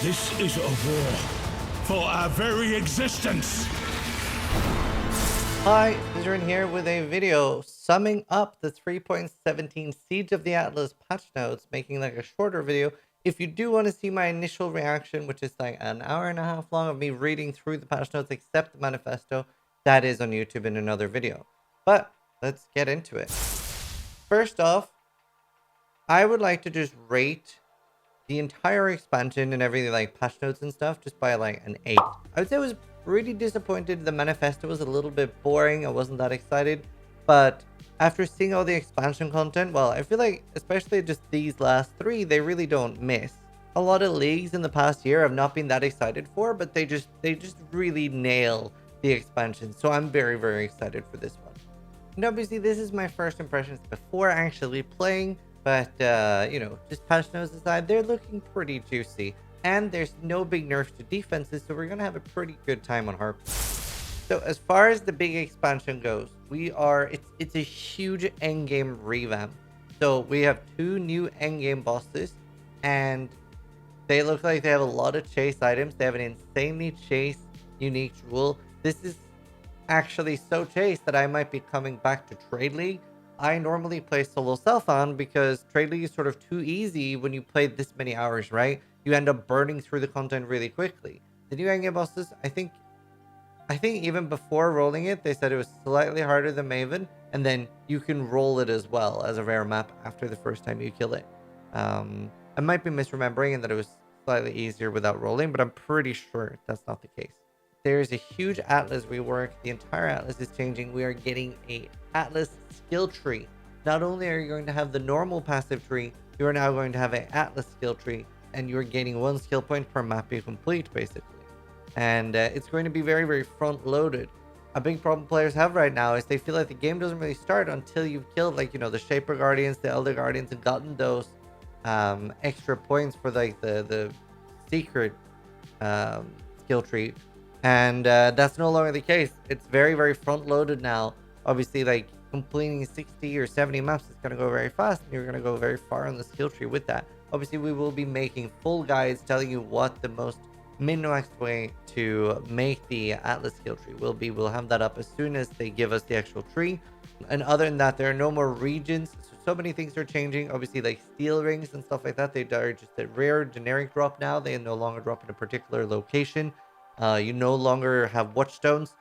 This is a war for our very existence. Hi, Zizaran here with a video summing up the 3.17 Siege of the Atlas patch notes, making like a shorter video. If you do want to see my initial reaction, which is like an hour and a half long of me reading through the patch notes except the manifesto, that is on YouTube in another video. But let's get into it. First off, I would like to just rate the entire expansion and everything, like patch notes and stuff, just by like an 8. I would say I was pretty disappointed. The manifesto was a little bit boring. I wasn't that excited. But after seeing all the expansion content, well, I feel like especially just these last 3, they really don't miss. A lot of leagues in the past year I've not been that excited for, but they just really nail the expansion. So I'm very, very excited for this one. And obviously this is my first impressions before actually playing. But, you know, just patch notes aside, they're looking pretty juicy. And there's no big nerfs to defenses, so we're going to have a pretty good time on Harp. So as far as the big expansion goes, it's a huge endgame revamp. So we have 2 new endgame bosses, and they look like they have a lot of chase items. They have an insanely chase unique jewel. This is actually so chase that I might be coming back to Trade League. I normally play solo self-on because Trade League is sort of too easy when you play this many hours, right? You end up burning through the content really quickly. The new endgame bosses, I think even before rolling it, they said it was slightly harder than Maven, and then you can roll it as well as a rare map after the first time you kill it. I might be misremembering and that it was slightly easier without rolling, but I'm pretty sure that's not the case. There's a huge Atlas rework. The entire Atlas is changing. We are getting a Atlas skill tree. Not only are you going to have the normal passive tree, you are now going to have an Atlas skill tree, and you're gaining 1 skill point per map you complete, basically. And it's going to be very, very front-loaded. A big problem players have right now is they feel like the game doesn't really start until you've killed, like, you know, the Shaper Guardians, the Elder Guardians, and gotten those extra points for, like, the secret skill tree. And that's no longer the case. It's very, very front-loaded now. Obviously, like, completing 60 or 70 maps is going to go very fast, and you're going to go very far on the skill tree with that. Obviously, we will be making full guides telling you what the most min-maxed way to make the Atlas skill tree will be. We'll have that up as soon as they give us the actual tree. And other than that, there are no more regions. So many things are changing. Obviously, like steel rings and stuff like that, they are just a rare generic drop now. They no longer drop in a particular location. You no longer have watchstones.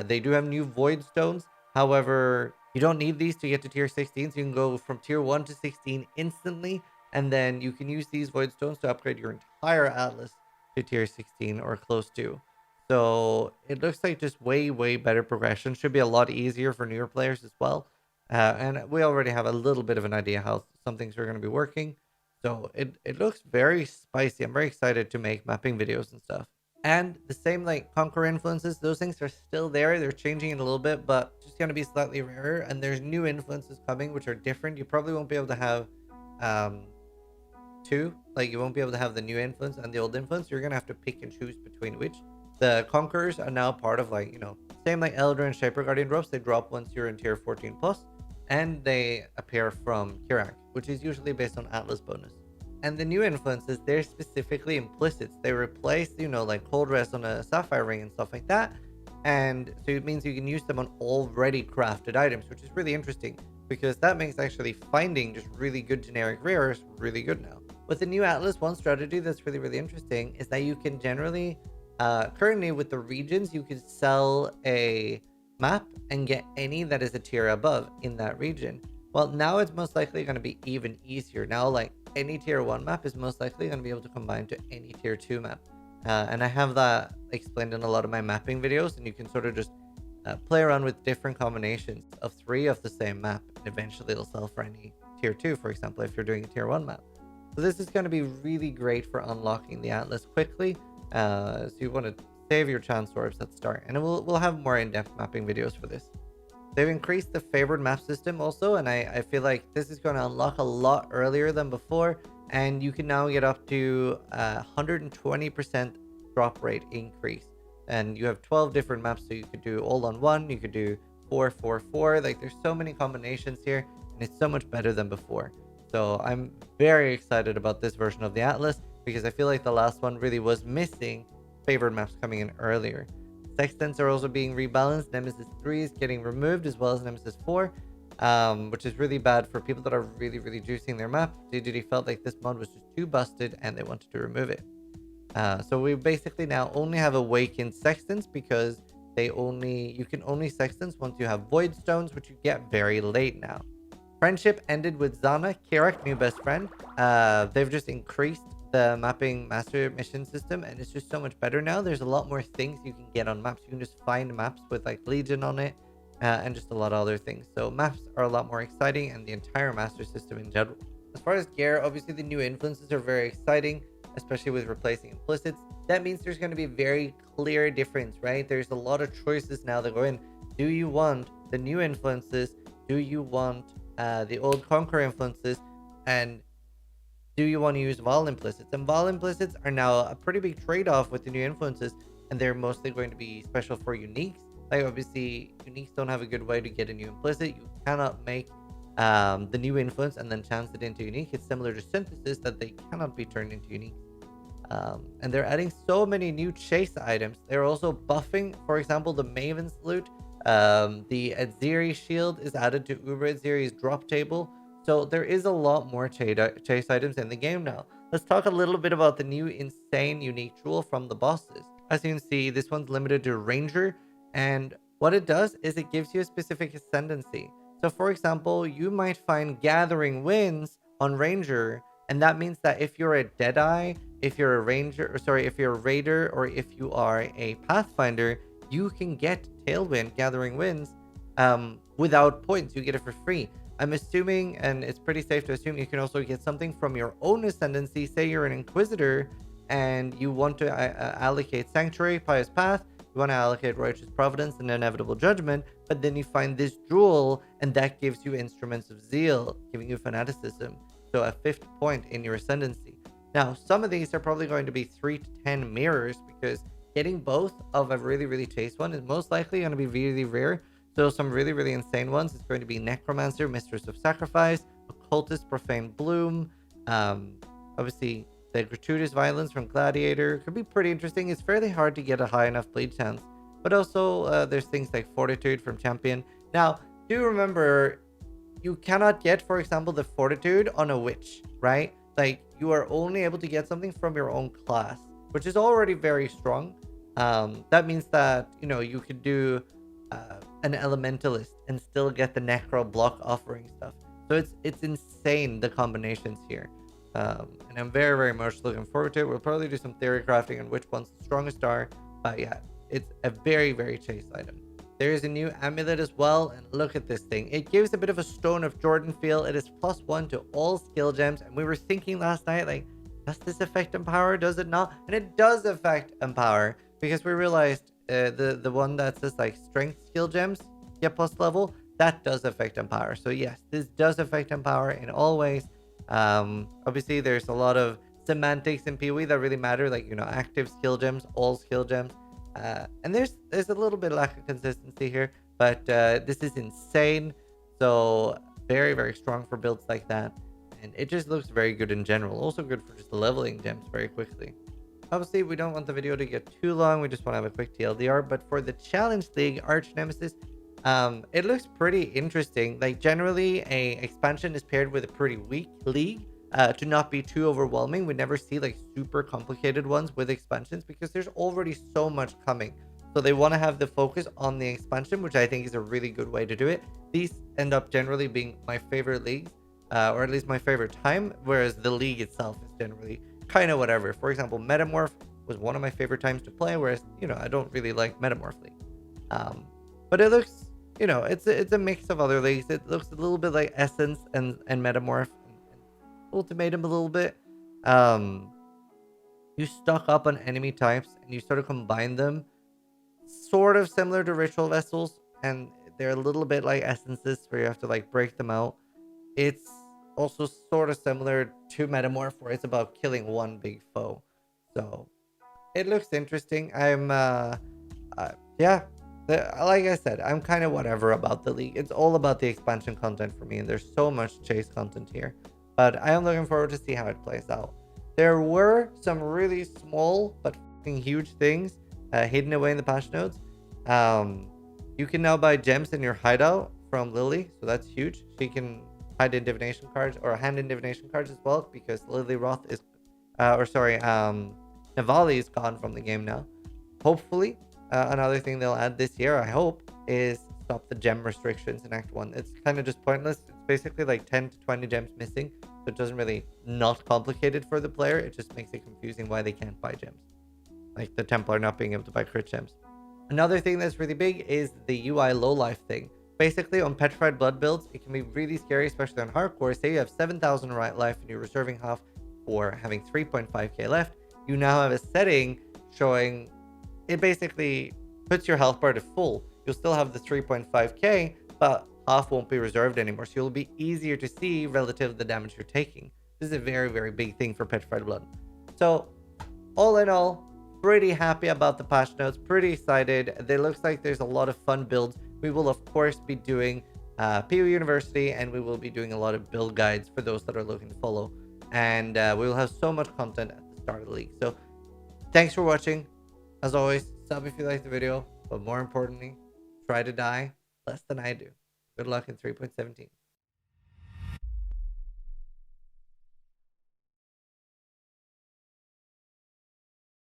They do have new void stones. However, you don't need these to get to tier 16. So you can go from tier 1 to 16 instantly. And then you can use these void stones to upgrade your entire Atlas to tier 16 or close to. So it looks like just way, way better progression. Should be a lot easier for newer players as well. And we already have a little bit of an idea how some things are going to be working. So it looks very spicy. I'm very excited to make mapping videos and stuff. And the same like Conquer influences, those things are still there. They're changing it a little bit, but just going to be slightly rarer. And there's new influences coming, which are different. You probably won't be able to have 2. Like, you won't be able to have the new influence and the old influence. You're going to have to pick and choose between which. The Conquerors are now part of, like, you know, same like Elder and Shaper Guardian drops. They drop once you're in tier 14 plus. And they appear from Kirak, which is usually based on Atlas bonus. And the new influences, they're specifically implicits. They replace, you know, like cold rest on a sapphire ring and stuff like that. And so it means you can use them on already crafted items, which is really interesting because that makes actually finding just really good generic rares really good now. With the new Atlas, one strategy that's really, really interesting is that you can generally, currently with the regions, you can sell a map and get any that is a tier above in that region. Well, now it's most likely going to be even easier. Now, like, any tier 1 map is most likely going to be able to combine to any tier 2 map. And I have that explained in a lot of my mapping videos, and you can sort of just play around with different combinations of 3 of the same map, and eventually it'll sell for any tier 2, for example, if you're doing a tier 1 map. So this is going to be really great for unlocking the Atlas quickly. So you want to save your chance orbs at start, and we'll have more in-depth mapping videos for this. They've increased the favored map system also, and I feel like this is going to unlock a lot earlier than before, and you can now get up to 120% drop rate increase. And you have 12 different maps, so you could do all on 1, you could do 4, 4, 4. Like, there's so many combinations here, and it's so much better than before. So I'm very excited about this version of the Atlas. because I feel like the last one really was missing favored maps coming in earlier. Sextants are also being rebalanced. Nemesis 3 is getting removed, as well as Nemesis 4, which is really bad for people that are really juicing their map. DGD felt like this mod was just too busted and they wanted to remove it. So we basically now only have awakened sextants because you can only sextants once you have void stones, which you get very late now. Friendship ended with Zana, Kirak, new best friend. They've just increased the mapping master mission system, and it's just so much better now. There's a lot more things you can get on maps. You can just find maps with like Legion on it, and just a lot of other things. So maps are a lot more exciting, and the entire master system in general. As far as gear, obviously the new influences are very exciting, especially with replacing implicits. That means there's going to be a very clear difference, right? There's a lot of choices now that go in. Do you want the new influences? Do you want the old Conqueror influences? And do you want to use Vol implicits? And Vol implicits are now a pretty big trade-off with the new influences, and they're mostly going to be special for uniques. Like obviously, uniques don't have a good way to get a new implicit. You cannot make the new influence and then chance it into unique. It's similar to synthesis that they cannot be turned into unique. And they're adding so many new chase items. They're also buffing, for example, the Maven's loot. The Adziri shield is added to Uber Adziri's drop table. So there is a lot more chase items in the game now. Let's talk a little bit about the new insane unique jewel from the bosses. As you can see, this one's limited to Ranger, and what it does is it gives you a specific ascendancy. So for example, you might find Gathering Winds on Ranger, and that means that if you're a Deadeye, if you're a Ranger, or sorry, if you're a Raider, or if you are a Pathfinder, you can get Tailwind, Gathering Winds, without points. You get it for free. I'm assuming, and it's pretty safe to assume, you can also get something from your own ascendancy. Say you're an Inquisitor and you want to allocate Sanctuary, Pious Path, you want to allocate Righteous Providence and Inevitable Judgment, but then you find this jewel and that gives you Instruments of Zeal, giving you Fanaticism. So a 5th point in your ascendancy. Now, some of these are probably going to be 3 to 10 mirrors, because getting both of a really chase one is most likely going to be really rare. So some really insane ones is going to be Necromancer, Mistress of Sacrifice, Occultist, Profane Bloom. Obviously, the Gratuitous Violence from Gladiator could be pretty interesting. It's fairly hard to get a high enough bleed chance. But also, there's things like Fortitude from Champion. Now, do remember, you cannot get, for example, the Fortitude on a Witch, right? Like, you are only able to get something from your own class, which is already very strong. That means that, you know, you could do an Elementalist and still get the Necro block offering stuff. So it's insane, the combinations here. And I'm very much looking forward to it. We'll probably do some theory crafting on which ones the strongest are. But yeah, it's a very chase item. There is a new amulet as well, and look at this thing. It gives a bit of a Stone of Jordan feel. It is +1 to all skill gems, and we were thinking last night, like, does this affect Empower? Does it not? And it does affect Empower, because we realized the one that says like strength skill gems get plus level, that does affect Empower. So yes, this does affect Empower in all ways. Obviously there's a lot of semantics in PoE that really matter, like, you know, active skill gems, all skill gems, and there's a little bit of lack of consistency here, but this is insane. So very strong for builds like that, and it just looks very good in general. Also good for just leveling gems very quickly. Obviously, we don't want the video to get too long. We just want to have a quick TLDR. But for the Challenge League Arch Nemesis, it looks pretty interesting. Like, generally, a expansion is paired with a pretty weak league to not be too overwhelming. We never see like super complicated ones with expansions because there's already so much coming. So they want to have the focus on the expansion, which I think is a really good way to do it. These end up generally being my favorite leagues, or at least my favorite time, whereas the league itself is generally kind of whatever. For example, Metamorph was one of my favorite times to play, whereas, you know, I don't really like Metamorph League. But it looks, you know, it's a mix of other leagues. It looks a little bit like Essence and Metamorph and Ultimatum a little bit. You stock up on enemy types and you sort of combine them, sort of similar to Ritual Vessels, and they're a little bit like Essences where you have to like break them out. It's also sort of similar to Metamorph, where it's about killing one big foe. So it looks interesting. I'm yeah, like I said, I'm kind of whatever about the league. It's all about the expansion content for me, and there's so much chase content here, but I am looking forward to see how it plays out. There were some really small but fucking huge things hidden away in the patch notes. You can now buy gems in your hideout from Lily, so that's huge. She can hide in divination cards or hand in divination cards as well, because Lily Roth is, Navali is gone from the game now. Hopefully, another thing they'll add this year, I hope, is stop the gem restrictions in Act 1. It's kind of just pointless. It's basically like 10 to 20 gems missing, so it doesn't really not complicated for the player. It just makes it confusing why they can't buy gems. Like the Templar not being able to buy crit gems. Another thing that's really big is the UI low life thing. Basically, on Petrified Blood builds, it can be really scary, especially on hardcore. Say you have 7,000 right life and you're reserving half for having 3.5k left. You now have a setting showing it basically puts your health bar to full. You'll still have the 3.5k, but half won't be reserved anymore. So it'll be easier to see relative to the damage you're taking. This is a very, very big thing for Petrified Blood. So all in all, pretty happy about the patch notes, pretty excited. It looks like there's a lot of fun builds. We will of course be doing PoE University, and we will be doing a lot of build guides for those that are looking to follow. And we will have so much content at the start of the league. So thanks for watching. As always, sub if you like the video, but more importantly, try to die less than I do. Good luck in 3.17.